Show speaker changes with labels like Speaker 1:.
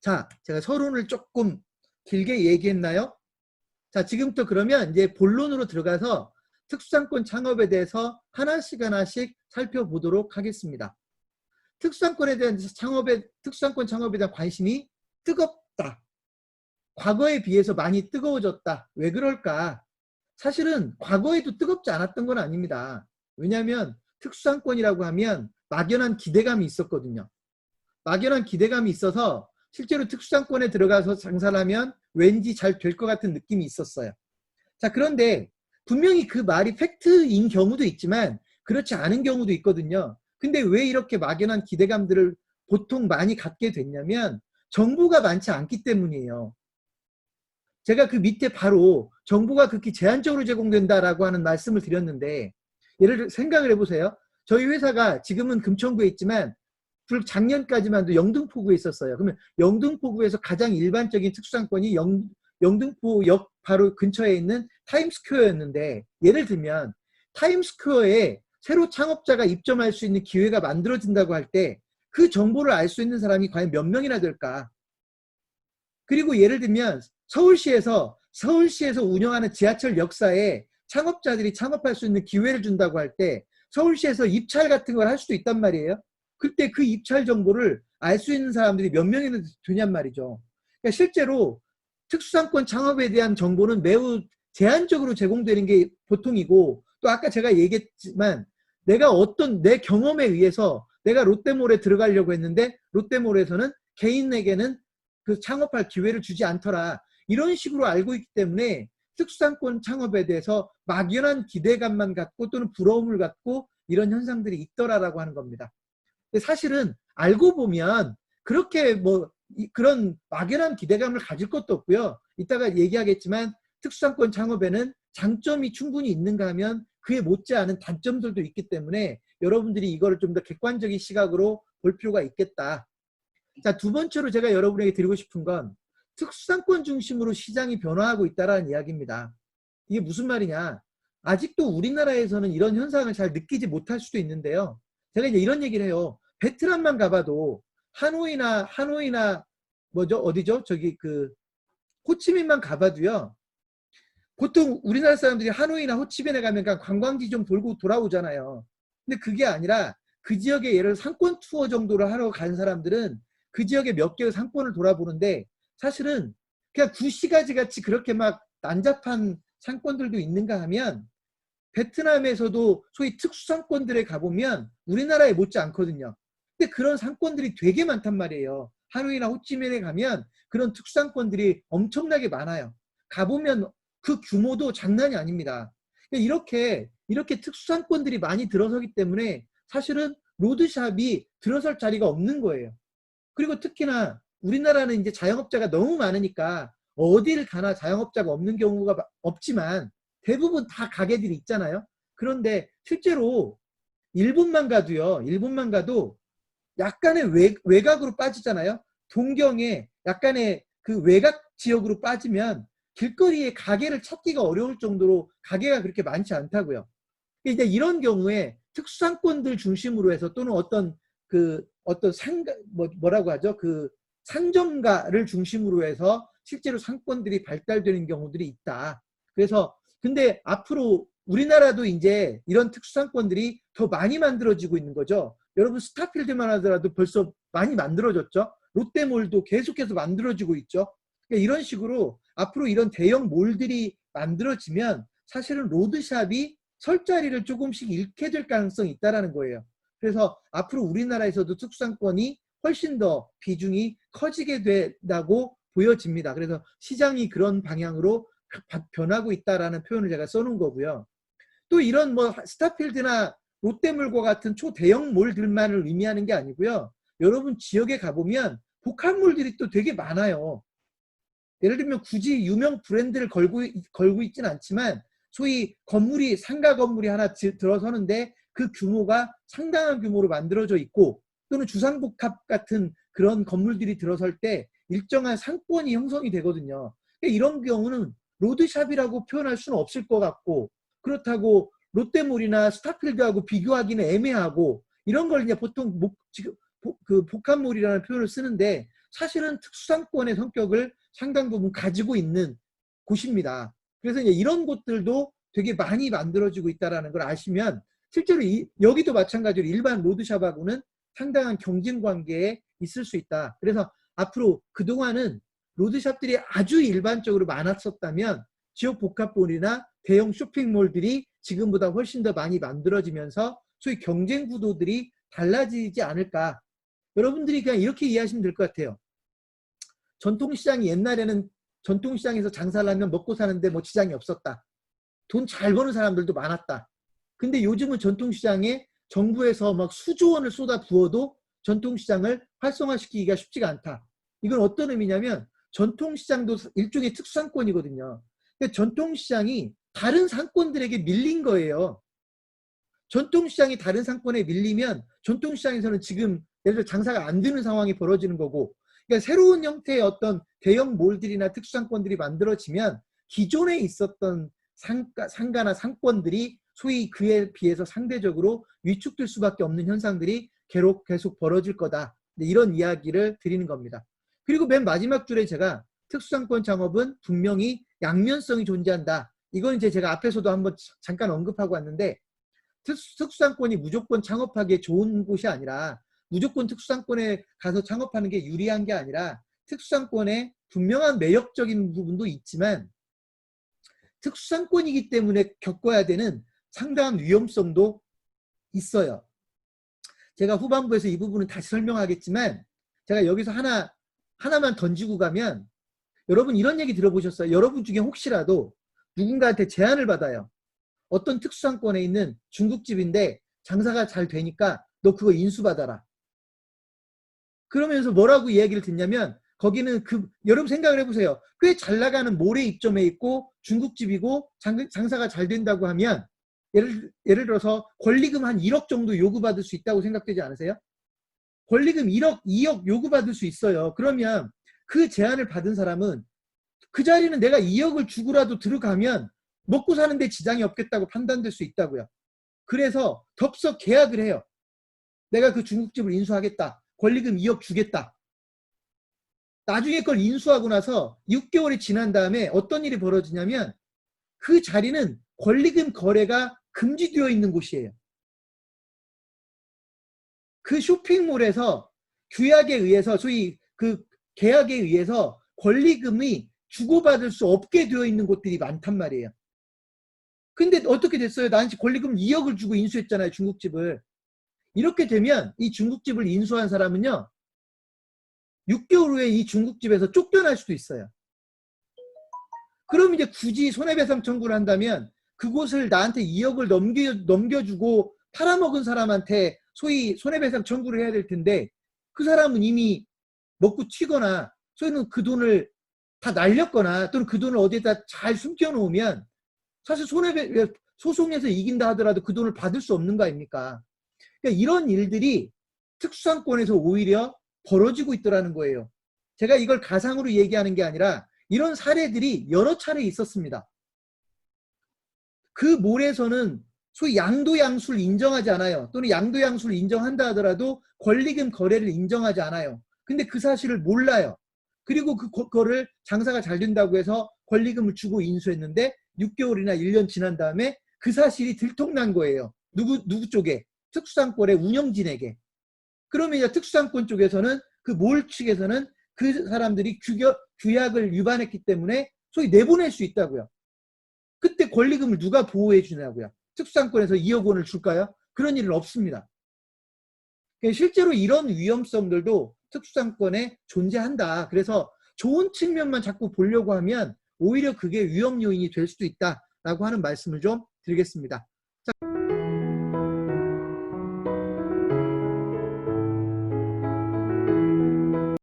Speaker 1: 자, 제가 서론을 조금 길게 얘기했나요? 자, 지금부터 그러면 이제 본론으로 들어가서 특수상권 창업에 대해서 하나씩 살펴보도록 하겠습니다. 특수상권 창업에 대한 관심이 뜨겁다. 과거에 비해서 많이 뜨거워졌다. 왜 그럴까? 사실은 과거에도 뜨겁지 않았던 건 아닙니다. 왜냐하면 특수상권이라고 하면 막연한 기대감이 있었거든요. 막연한 기대감이 있어서 실제로 특수상권에 들어가서 장사를 하면 왠지 잘 될 것 같은 느낌이 있었어요. 자, 그런데 분명히 그 말이 팩트인 경우도 있지만 그렇지 않은 경우도 있거든요. 근데 왜 이렇게 막연한 기대감들을 보통 많이 갖게 됐냐면 정보가 많지 않기 때문이에요. 제가 그 밑에 바로 정보가 극히 제한적으로 제공된다라고 하는 말씀을 드렸는데, 예를 들어 생각을 해보세요. 저희 회사가 지금은 금천구에 있지만 작년까지만 해도 영등포구에 있었어요. 그러면 영등포구에서 가장 일반적인 특수상권이 영등포역 바로 근처에 있는 타임스퀘어였는데, 예를 들면 타임스퀘어에 새로 창업자가 입점할 수 있는 기회가 만들어진다고 할 때 그 정보를 알 수 있는 사람이 과연 몇 명이나 될까? 그리고 예를 들면 서울시에서 운영하는 지하철 역사에 창업자들이 창업할 수 있는 기회를 준다고 할 때 서울시에서 입찰 같은 걸 할 수도 있단 말이에요. 그때 그 입찰 정보를 알 수 있는 사람들이 몇 명이나 되냔 말이죠. 그러니까 실제로 특수상권 창업에 대한 정보는 매우 제한적으로 제공되는 게 보통이고, 또 아까 제가 얘기했지만 내가 어떤 내 경험에 의해서 내가 롯데몰에 들어가려고 했는데 롯데몰에서는 개인에게는 그 창업할 기회를 주지 않더라. 이런 식으로 알고 있기 때문에 특수상권 창업에 대해서 막연한 기대감만 갖고 또는 부러움을 갖고 이런 현상들이 있더라라고 하는 겁니다. 근데 사실은 알고 보면 그렇게 뭐 그런 막연한 기대감을 가질 것도 없고요. 이따가 얘기하겠지만 특수상권 창업에는 장점이 충분히 있는가 하면 그에 못지않은 단점들도 있기 때문에 여러분들이 이거를 좀 더 객관적인 시각으로 볼 필요가 있겠다. 자, 두 번째로 제가 여러분에게 드리고 싶은 건 특수상권 중심으로 시장이 변화하고 있다는 이야기입니다. 이게 무슨 말이냐? 아직도 우리나라에서는 이런 현상을 잘 느끼지 못할 수도 있는데요. 제가 이제 이런 얘기를 해요. 베트남만 가봐도 하노이나 뭐죠? 어디죠? 저기 그 호치민만 가봐도요. 보통 우리나라 사람들이 하노이나 호치민에 가면 관광지 좀 돌고 돌아오잖아요. 근데 그게 아니라 그 지역에 예를 들어 상권 투어 정도를 하러 간 사람들은 그 지역에 몇 개의 상권을 돌아보는데, 사실은 그냥 구시가지 같이 그렇게 막 난잡한 상권들도 있는가 하면 베트남에서도 소위 특수상권들에 가보면 우리나라에 못지 않거든요. 근데 그런 상권들이 되게 많단 말이에요. 하노이나 호치민에 가면 그런 특수상권들이 엄청나게 많아요. 가보면 그 규모도 장난이 아닙니다. 이렇게 특수상권들이 많이 들어서기 때문에 사실은 로드샵이 들어설 자리가 없는 거예요. 그리고 특히나 우리나라는 이제 자영업자가 너무 많으니까 어딜 가나 자영업자가 없는 경우가 없지만 대부분 다 가게들이 있잖아요. 그런데 실제로 일본만 가도 약간의 외곽으로 빠지잖아요. 동경에 약간의 그 외곽 지역으로 빠지면 길거리에 가게를 찾기가 어려울 정도로 가게가 그렇게 많지 않다고요. 이제 이런 경우에 특수상권들 중심으로 해서 또는 어떤 뭐라고 하죠? 그 상점가를 중심으로 해서 실제로 상권들이 발달되는 경우들이 있다. 그래서 근데 앞으로 우리나라도 이제 이런 특수상권들이 더 많이 만들어지고 있는 거죠. 여러분 스타필드만 하더라도 벌써 많이 만들어졌죠. 롯데몰도 계속해서 만들어지고 있죠. 그러니까 이런 식으로 앞으로 이런 대형 몰들이 만들어지면 사실은 로드샵이 설 자리를 조금씩 잃게 될 가능성이 있다는 거예요. 그래서 앞으로 우리나라에서도 특수상권이 훨씬 더 비중이 커지게 된다고 보여집니다. 그래서 시장이 그런 방향으로 변하고 있다라는 표현을 제가 써놓은 거고요. 또 이런 뭐 스타필드나 롯데몰과 같은 초대형 몰들만을 의미하는 게 아니고요. 여러분 지역에 가보면 복합몰들이 또 되게 많아요. 예를 들면 굳이 유명 브랜드를 걸고 있지는 않지만 소위 상가 건물이 하나 들어서는데 그 규모가 상당한 규모로 만들어져 있고, 또는 주상복합 같은 그런 건물들이 들어설 때 일정한 상권이 형성이 되거든요. 이런 경우는 로드샵이라고 표현할 수는 없을 것 같고, 그렇다고 롯데몰이나 스타필드하고 비교하기는 애매하고, 이런 걸 이제 보통 지금 그 복합몰이라는 표현을 쓰는데 사실은 특수상권의 성격을 상당 부분 가지고 있는 곳입니다. 그래서 이제 이런 곳들도 되게 많이 만들어지고 있다는 걸 아시면 실제로 여기도 마찬가지로 일반 로드샵하고는 상당한 경쟁 관계에 있을 수 있다. 그래서 앞으로 그동안은 로드샵들이 아주 일반적으로 많았었다면 지역 복합몰이나 대형 쇼핑몰들이 지금보다 훨씬 더 많이 만들어지면서 소위 경쟁 구도들이 달라지지 않을까. 여러분들이 그냥 이렇게 이해하시면 될 것 같아요. 전통시장이 옛날에는 전통시장에서 장사를 하면 먹고 사는데 뭐 지장이 없었다. 돈 잘 버는 사람들도 많았다. 근데 요즘은 전통시장에 정부에서 막 수조 원을 쏟아 부어도 전통시장을 활성화시키기가 쉽지가 않다. 이건 어떤 의미냐면 전통시장도 일종의 특수상권이거든요. 근데 전통시장이 다른 상권들에게 밀린 거예요. 전통시장이 다른 상권에 밀리면 전통시장에서는 지금 예를 들어 장사가 안 되는 상황이 벌어지는 거고, 그러니까 새로운 형태의 어떤 대형 몰들이나 특수상권들이 만들어지면 기존에 있었던 상가나 상권들이 소위 그에 비해서 상대적으로 위축될 수밖에 없는 현상들이 계속 벌어질 거다. 이런 이야기를 드리는 겁니다. 그리고 맨 마지막 줄에 제가 특수상권 창업은 분명히 양면성이 존재한다. 이건 이제 제가 앞에서도 한번 잠깐 언급하고 왔는데, 특수상권이 무조건 창업하기에 좋은 곳이 아니라, 무조건 특수상권에 가서 창업하는 게 유리한 게 아니라 특수상권에 분명한 매력적인 부분도 있지만 특수상권이기 때문에 겪어야 되는 상당한 위험성도 있어요. 제가 후반부에서 이 부분은 다시 설명하겠지만 제가 여기서 하나만 던지고 가면, 여러분 이런 얘기 들어보셨어요? 여러분 중에 혹시라도 누군가한테 제안을 받아요. 어떤 특수상권에 있는 중국집인데 장사가 잘 되니까 너 그거 인수받아라. 그러면서 뭐라고 이야기를 듣냐면, 거기는 여러분 생각을 해보세요. 꽤 잘 나가는 모래 입점에 있고 중국집이고 장사가 잘 된다고 하면 예를 들어서 권리금 한 1억 정도 요구받을 수 있다고 생각되지 않으세요? 권리금 1억, 2억 요구받을 수 있어요. 그러면 그 제안을 받은 사람은 그 자리는 내가 2억을 주고라도 들어가면 먹고 사는데 지장이 없겠다고 판단될 수 있다고요. 그래서 덥석 계약을 해요. 내가 그 중국집을 인수하겠다. 권리금 2억 주겠다. 나중에 그걸 인수하고 나서 6개월이 지난 다음에 어떤 일이 벌어지냐면 그 자리는 권리금 거래가 금지되어 있는 곳이에요. 그 쇼핑몰에서 규약에 의해서, 소위 그 계약에 의해서 권리금이 주고받을 수 없게 되어 있는 곳들이 많단 말이에요. 근데 어떻게 됐어요? 나한테 권리금 2억을 주고 인수했잖아요, 중국집을. 이렇게 되면 이 중국집을 인수한 사람은요, 6개월 후에 이 중국집에서 쫓겨날 수도 있어요. 그럼 이제 굳이 손해배상 청구를 한다면 그곳을 나한테 2억을 넘겨주고 팔아먹은 사람한테 소위 손해배상 청구를 해야 될 텐데, 그 사람은 이미 먹고 튀거나 소위는 그 돈을 다 날렸거나 또는 그 돈을 어디에다 잘 숨겨놓으면 사실 소송에서 이긴다 하더라도 그 돈을 받을 수 없는 거 아닙니까? 그러니까 이런 일들이 특수상권에서 오히려 벌어지고 있더라는 거예요. 제가 이걸 가상으로 얘기하는 게 아니라 이런 사례들이 여러 차례 있었습니다. 그 몰에서는 소위 양도양수를 인정하지 않아요. 또는 양도양수를 인정한다 하더라도 권리금 거래를 인정하지 않아요. 근데 그 사실을 몰라요. 그리고 그거를 장사가 잘 된다고 해서 권리금을 주고 인수했는데 6개월이나 1년 지난 다음에 그 사실이 들통난 거예요. 누구 쪽에? 특수상권의 운영진에게. 그러면 이제 특수상권 쪽에서는 그 몰 측에서는 그 사람들이 규약을 위반했기 때문에 소위 내보낼 수 있다고요. 그때 권리금을 누가 보호해 주냐고요. 특수상권에서 2억 원을 줄까요? 그런 일은 없습니다. 실제로 이런 위험성들도 특수상권에 존재한다. 그래서 좋은 측면만 자꾸 보려고 하면 오히려 그게 위험 요인이 될 수도 있다라고 하는 말씀을 좀 드리겠습니다.